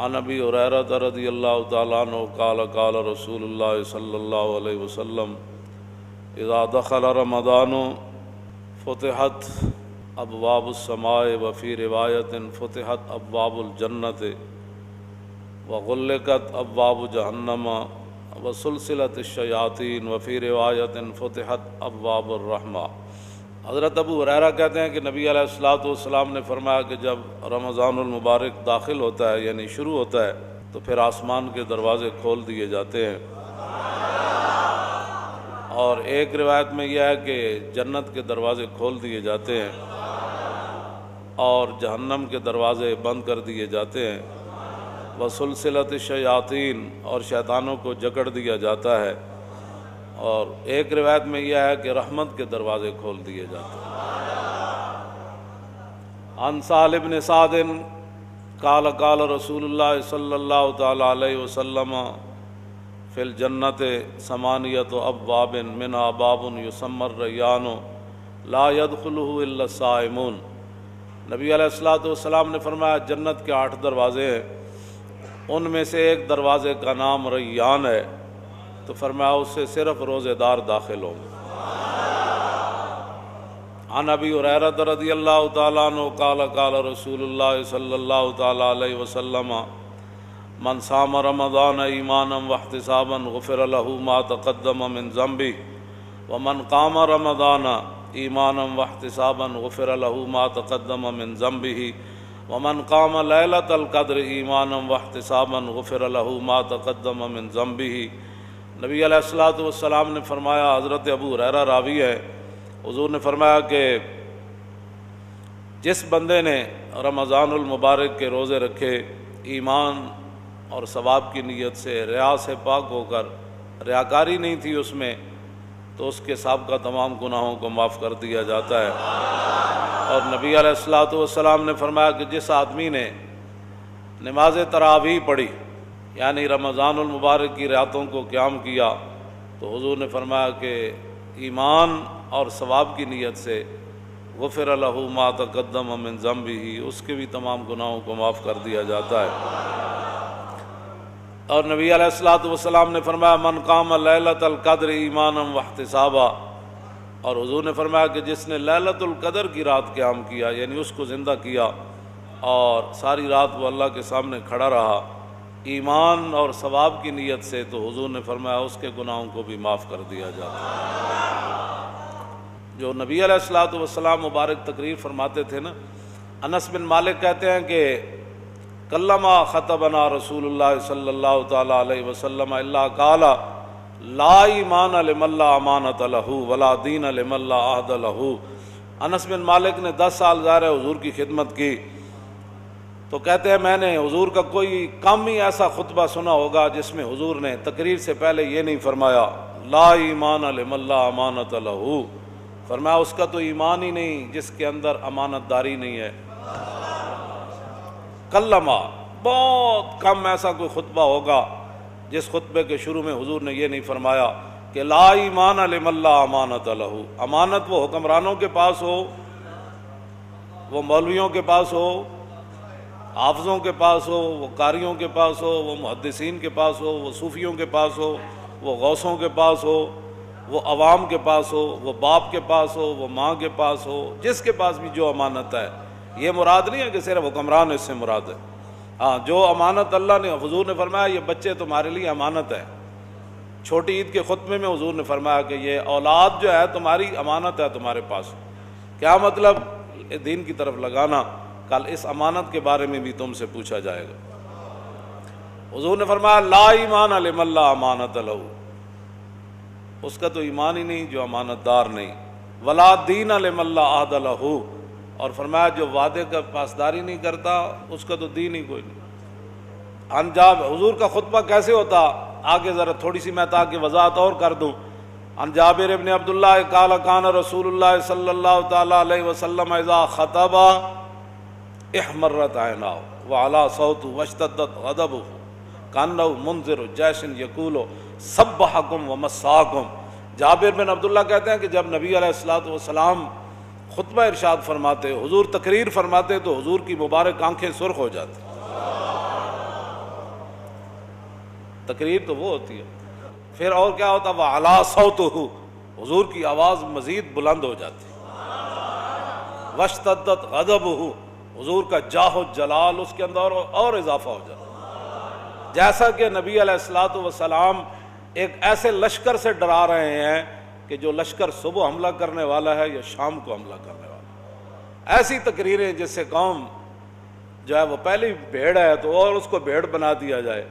عن ابی ہریرہ رضی اللہ تعالیٰ عنہ قال قال رسول اللہ صلی اللہ علیہ وسلم اذا دخل رمضان فتحت ابواب السماء وفی روایت فتحت ابواب الجنت وغلقت ابواب جہنم وسلسلت الشیاطین وفی روایت فتحت ابواب الرحمہ۔ حضرت ابو ہریرہ کہتے ہیں کہ نبی علیہ الصلوۃ والسلام نے فرمایا کہ جب رمضان المبارک داخل ہوتا ہے یعنی شروع ہوتا ہے تو پھر آسمان کے دروازے کھول دیے جاتے ہیں، اور ایک روایت میں یہ ہے کہ جنت کے دروازے کھول دیے جاتے ہیں اور جہنم کے دروازے بند کر دیے جاتے ہیں، وسلسلت الشیاطین اور شیطانوں کو جکڑ دیا جاتا ہے، اور ایک روایت میں یہ ہے کہ رحمت کے دروازے کھول دیے جاتے ہیں۔ عن سہل بن سعد قال قال رسول اللہ صلی اللہ تعالی علیہ وسلم فی الجنت ثمانیۃ ابواب منہا باب یسمى الریان لا يدخلہ الا الصائمون۔ نبی علیہ الصلوۃ والسلام نے فرمایا جنت کے 8 دروازے ہیں، ان میں سے ایک دروازے کا نام ریان ہے، تو فرمایا اس سے صرف روزے دار داخل ہوں گے۔ عن ابی ہریرہ رضی اللہ تعالیٰ عنہ قال قال رسول اللہ صلی اللہ تعالیٰ علیہ وسلم من صام رمضان ایمانا واحتسابا غفر له ما تقدم من ذنبه ومن قام رمضان ایمانا واحتسابا غفر له ما تقدم من ذنبه ومن قام لیلۃ القدر ایمانا واحتسابا غفر له ما تقدم من ذنبه۔ نبی علیہ الصلوۃ والسلام نے فرمایا، حضرت ابو ہریرہ راوی ہے، حضور نے فرمایا کہ جس بندے نے رمضان المبارک کے روزے رکھے ایمان اور ثواب کی نیت سے، ریا سے پاک ہو کر، ریاکاری نہیں تھی اس میں، تو اس کے سابقہ تمام گناہوں کو معاف کر دیا جاتا ہے۔ اور نبی علیہ الصلوۃ والسلام نے فرمایا کہ جس آدمی نے نماز تراویح پڑھی یعنی رمضان المبارک کی راتوں کو قیام کیا، تو حضور نے فرمایا کہ ایمان اور ثواب کی نیت سے غفر له ما تقدم من ذنبه، اس کے بھی تمام گناہوں کو معاف کر دیا جاتا ہے۔ اور نبی علیہ الصلوۃ والسلام نے فرمایا من قام لیلۃ القدر ایمانا واحتسابا، اور حضور نے فرمایا کہ جس نے لیلۃ القدر کی رات قیام کیا یعنی اس کو زندہ کیا اور ساری رات وہ اللہ کے سامنے کھڑا رہا ایمان اور ثواب کی نیت سے، تو حضور نے فرمایا اس کے گناہوں کو بھی معاف کر دیا جاتا ہے۔ جو نبی علیہ الصلوۃ والسلام مبارک تقریر فرماتے تھے نا، انس بن مالک کہتے ہیں کہ کلما خطبنا رسول اللہ صلی اللہ تعالی علیہ وسلم الا قال لا ایمان لمن لا امانۃ لہ ولا دین لمن لا عہد لہ۔ انس بن مالک نے 10 سال ظاہر ہے حضور کی خدمت کی، تو کہتے ہیں میں نے حضور کا کوئی کم ہی ایسا خطبہ سنا ہوگا جس میں حضور نے تقریر سے پہلے یہ نہیں فرمایا لا ایمان لمن لا امانۃ لہ، فرمایا اس کا تو ایمان ہی نہیں جس کے اندر امانت داری نہیں ہے۔ کلمہ، بہت کم ایسا کوئی خطبہ ہوگا جس خطبے کے شروع میں حضور نے یہ نہیں فرمایا کہ لا ایمان لمن لا امانۃ لہ۔ امانت وہ حکمرانوں کے پاس ہو، وہ مولویوں کے پاس ہو، حافظوں کے پاس ہو، وہ قاریوں کے پاس ہو، وہ محدثین کے پاس ہو، وہ صوفیوں کے پاس ہو، وہ غوثوں کے پاس ہو، وہ عوام کے پاس ہو، وہ باپ کے پاس ہو، وہ ماں کے پاس ہو، جس کے پاس بھی جو امانت ہے، یہ مراد نہیں ہے کہ صرف حکمران اس سے مراد ہے۔ ہاں، جو امانت اللہ نے، حضور نے فرمایا یہ بچے تمہارے لیے امانت ہے۔ چھوٹی عید کے خطبے میں حضور نے فرمایا کہ یہ اولاد جو ہے تمہاری امانت ہے تمہارے پاس۔ کیا مطلب؟ دین کی طرف لگانا، کل اس امانت کے بارے میں بھی تم سے پوچھا جائے گا۔ حضور نے فرمایا لا ایمان لمن لا امانۃ لہ، اس کا تو ایمان ہی نہیں جو امانت دار نہیں، ولا دین لمن لا عہد لہ، اور فرمایا جو وعدے کا پاسداری نہیں کرتا اس کا تو دین ہی کوئی نہیں۔ انجاب حضور کا خطبہ کیسے ہوتا، آگے ذرا تھوڑی سی میں تاکہ وضاحت اور کر دوں۔ عن جابر ابن عبداللہ قال کان رسول اللہ صلی اللہ تعالی علیہ وسلم اذا خطب احمرت عیناہ وعلا صوت واشتدت غضبہ کانہ منذر جیش یقول سبحکم ومساکم۔ جابر بن عبداللہ کہتے ہیں کہ جب نبی علیہ الصلوۃ والسلام خطبہ ارشاد فرماتے، حضور تقریر فرماتے، تو حضور کی مبارک آنکھیں سرخ ہو جاتی، تقریر تو وہ ہوتی ہے. پھر اور کیا ہوتا؟ وَعَلَىٰ صَوْتُهُ، حضور کی آواز مزید بلند ہو جاتی. وَاشْتَدَّتْ غَضَبُهُ، حضور کا جاہ و جلال اس کے اندر اور اضافہ ہو جاتا. جیسا کہ نبی علیہ الصلوۃ والسلام ایک ایسے لشکر سے ڈرا رہے ہیں کہ جو لشکر صبح حملہ کرنے والا ہے یا شام کو حملہ کرنے والا ہے. ایسی تقریریں جس سے قوم جو ہے وہ پہلی بھیڑ ہے تو اور اس کو بھیڑ بنا دیا جائے.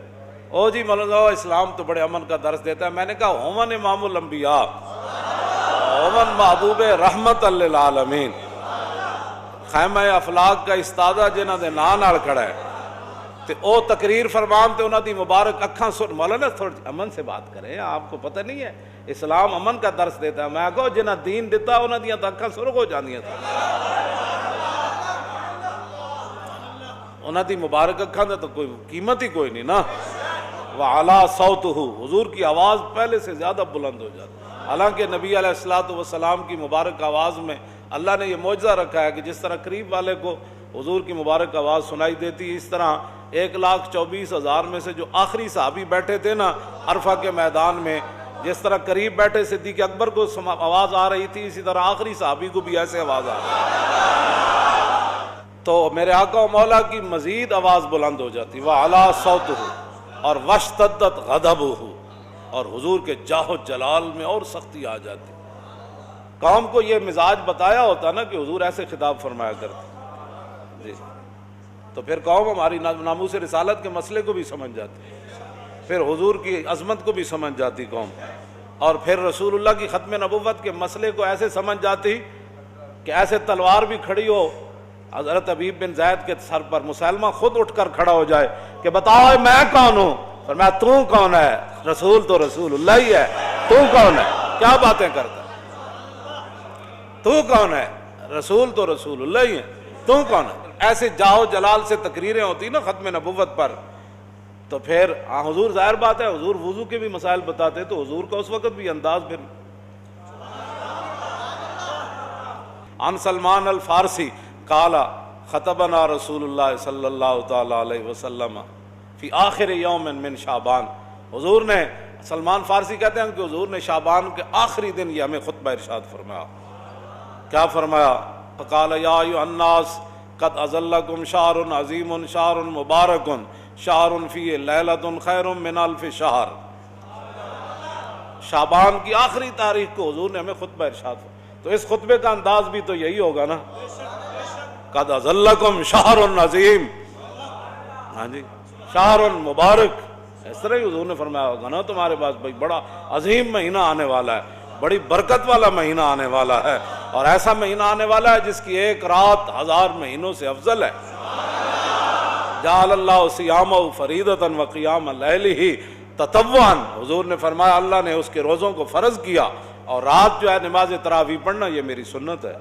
او جی مولانا اسلام تو بڑے امن کا درس دیتا ہے. میں نے کہا ہومن امام الانبیاء، ہومن محبوب رحمت للعالمین، خیمہ افلاق کا استادہ جنہاں دے نام نال کھڑا ہے تے او تقریر فرمان تے انہاں دی مبارک اکھاں سن. مولانا تھوڑی امن سے بات کریں، آپ کو پتہ نہیں ہے اسلام امن کا درس دیتا ہے. میں کہو جنہاں دین دیتا انہاں دیاں تو اکھاں سرخ ہو جاندیاں تھا. انہاں دی مبارک اکھاں دا تو کوئی قیمت ہی کوئی نہیں نا. وَعَلَىٰ صَوْتُهُ، حضور کی آواز پہلے سے زیادہ بلند ہو جاتی. حالانکہ نبی علیہ الصلوۃ والسلام کی مبارک آواز میں اللہ نے یہ معجزہ رکھا ہے کہ جس طرح قریب والے کو حضور کی مبارک آواز سنائی دیتی، اس طرح 1,24,000 میں سے جو آخری صحابی بیٹھے تھے نا عرفہ کے میدان میں، جس طرح قریب بیٹھے صدیق اکبر کو آواز آ رہی تھی، اسی طرح آخری صحابی کو بھی ایسے آواز آ رہی تو میرے آقا و مولا کی مزید آواز بلند ہو جاتی. وَعَلَىٰ صَوْتُهُ، اور وَاشْتَدَّتْ غَضَبُهُ، اور حضور کے جاہ و جلال میں اور سختی آ جاتی. قوم کو یہ مزاج بتایا ہوتا نا کہ حضور ایسے خطاب فرمایا کرتے جی، تو پھر قوم ہماری ناموس رسالت کے مسئلے کو بھی سمجھ جاتی، پھر حضور کی عظمت کو بھی سمجھ جاتی قوم، اور پھر رسول اللہ کی ختم نبوت کے مسئلے کو ایسے سمجھ جاتی کہ ایسے تلوار بھی کھڑی ہو حضرت حبیب بن زید کے سر پر، مسلمہ خود اٹھ کر کھڑا ہو جائے کہ بتاؤ میں کون ہوں. فرمایا تو کون ہے؟ رسول تو رسول اللہ ہی ہے. تو کون ہے؟ کیا باتیں کرتا ہے؟ تو کون ہے؟ رسول تو رسول اللہ ہی ہے. تو کون ہے؟ ایسے جاہ و جلال سے تقریریں ہوتی نا ختم نبوت پر. تو پھر حضور ظاہر بات ہے حضور وضو کے بھی مسائل بتاتے تو حضور کا اس وقت بھی انداز پھر. عن سلمان الفارسی قال خطبنا رسول اللہ صلی اللہ تعالی علیہ وسلم فی آخر یوم من شعبان. حضور نے، سلمان فارسی کہتے ہیں کہ حضور نے شعبان کے آخری دن یہ ہمیں خطبہ ارشاد فرمایا. کیا فرمایا؟ فقال یا ایھا الناس قد اظلکم شہر عظیم شہر مبارک شہر فیہ لیلۃ خیر من الف شہر. شعبان کی آخری تاریخ کو حضور نے ہمیں خطبہ ارشاد فرمایا. تو اس خطبے کا انداز بھی تو یہی ہوگا نا، قد اظلکم شہر عظیم، ہاں جی شہر مبارک. اس طرح ہی حضور نے فرمایا ہوگا نا تمہارے پاس بھائی بڑا عظیم مہینہ آنے والا ہے، بڑی برکت والا مہینہ آنے والا ہے، اور ایسا مہینہ آنے والا ہے جس کی ایک رات 1000 مہینوں سے افضل ہے. جعل اللہ صیامہ فریضۃ وقیام لیلہ تطوعا. حضور نے فرمایا اللہ نے اس کے روزوں کو فرض کیا اور رات جو ہے نماز تراویح پڑھنا یہ میری سنت ہے.